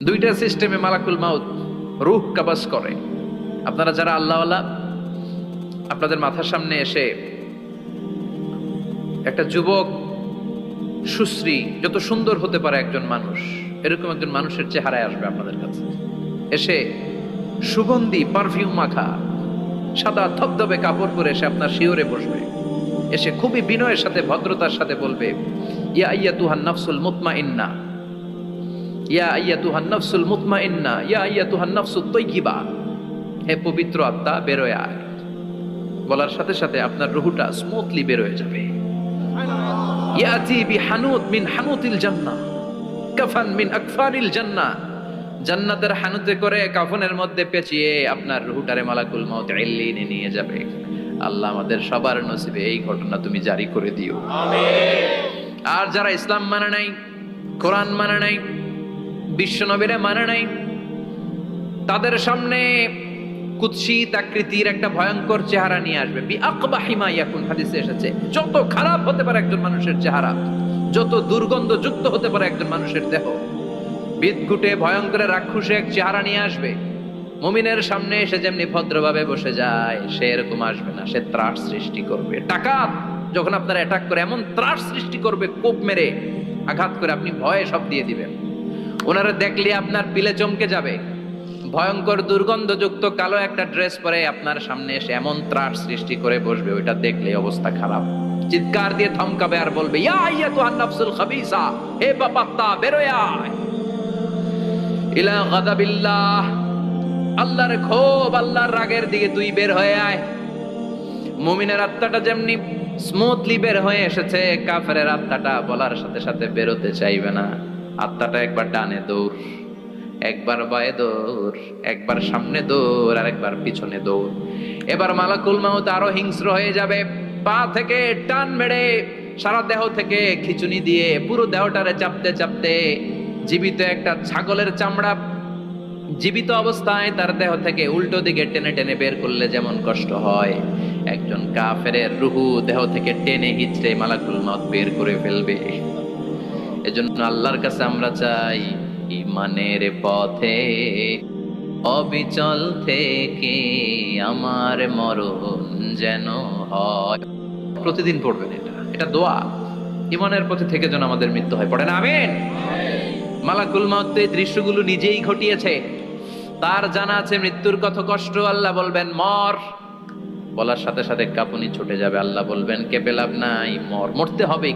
দুইটা সিস্টেমে মালাকুল মাউত রূহ কাবাজ করে। আপনারা যারা আল্লাহওয়ালা, আপনাদের মাথার সামনে এসে একটা যুবক, সুশ্রী, যত সুন্দর হতে পারে একজন মানুষ, এরকম একজন মানুষের চেহারায় আসবে আপনাদের কাছে, এসে সুগন্ধি পারফিউম মাখা সাদা ধবধবে কাপড় পরে এসে আপনার শিওরে বসবে, এসে খুবই বিনয়ের সাথে ভদ্রতার সাথে বলবে, ইয়া আইয়াতুহান নাফসুল মুতমাইন্না, ইয়া আইয়াতুহান নাফসুল মুতমাইন্না, ইয়া আইয়াতুহান নাফসুত তাইয়্যিবা, হে পবিত্র আত্মা বেরোয় আয়। বলার সাথে সাথে আপনার রুহটা স্মুথলি বেরোয় যাবে। ইয়াতি বিহানুত মিন হানুতিল জান্নাহ, কাফান মিন আকফানিল জান্নাহ, জান্নাতের হানুতে করে কাফনের মধ্যে পেঁচিয়ে আপনার রুহটারে মালাকুল মাউত ইল্লিনে নিয়ে যাবে। আল্লাহ আমাদের সবার নসিবে এই ঘটনা তুমি জারি করে দিও, আমিন। আর যারা ইসলাম মানে নাই, কোরআন মানে নাই, বিশ্ব নবীরে মানে নাই, তাদের সামনে কুৎসিত আকৃতির একটা ভয়ঙ্কর চেহারা নিয়ে আসবে। বি আকবাহি মা ইয়াকুন, হাদিসে এসেছে, যত খারাপ হতে পারে একজন মানুষের চেহারা, যত দুর্গন্ধযুক্ত হতে পারে একজন মানুষের দেহ, বিদঘুটে ভয়ঙ্কর রাক্ষসে এক চেহারা নিয়ে আসবে। মুমিনের সামনে এসে যেমনি ভদ্রভাবে বসে যায়, সে এরকম আসবে না, সে ত্রাস সৃষ্টি করবে। ডাকাত যখন আপনার অ্যাটাক করে এমন ত্রাস সৃষ্টি করবে, কোপ মেরে আঘাত করে আপনি ভয়ে সব দিয়ে দিবেন। ওনারা দেখলে আপনার পিলে চমকে যাবে। ভয়ঙ্কর দুর্গন্ধযুক্ত কালো একটা ড্রেস পরে আপনার সামনে এসে এমন ত্রাস সৃষ্টি করে বসবে, ওইটা দেখলে অবস্থা খারাপ। চিৎকার দিয়ে থমকাবে আর বলবে, ইয়া আইয়াতুহান নাফসুল খাবিসা, হে পাপাত্তা বেরোয় আয় ইলা গাদাবিল্লাহ, আল্লাহর ক্ষোভ, আল্লাহর রাগের দিকে তুই বের হয়ে আয়। মুমিনের আত্মাটা যেমনি স্মুথলি বের হয়ে এসেছে, কাফেরের আত্মাটা বলার সাথে সাথে বেরোতে চাইবে না। আত্মাটা একবার ডানে দৌড়, একবার বায়ে দৌড়, একবার সামনে দৌড়, আর একবার পিছনে দৌড়। এবার মালাকুল মাউত আরো হিংস্র হয়ে যাবে। পা থেকে টান মেরে সারা দেহ থেকে খিচুনি দিয়ে পুরো দেহটারে চাপতে চাপতে জীবিত একটা ছাগলের চামড়া জীবিত অবস্থায় তার দেহ থেকে উল্টো দিকে টেনে টেনে বের করলে যেমন কষ্ট হয়, একজন কাফেরের রুহু দেহ থেকে টেনে হিচড়ে মালাকুল মাউত বের করে ফেলবে। এজন্য আল্লাহর কাছে আমরা চাই, ইমানের পথে অবিচল থেকে আমার মরণ যেন হয়। প্রতিদিন পড়বেন এটা, এটা দোয়া। ইমানের পথে থেকে যেন আমাদের মৃত্যু হয়, পড়েন আমিন। মালাকুল মাউত এই দৃশ্যগুলো নিজেই ঘটিয়েছে, তার জানা আছে মৃত্যুর কত কষ্ট। আল্লাহ বলবেন মর, বলার সাথে সাথে কাঁপুনি ছুটে যাবে। আল্লাহ বলবেন কেঁপে লাভ নাই, মর, মরতে হবে।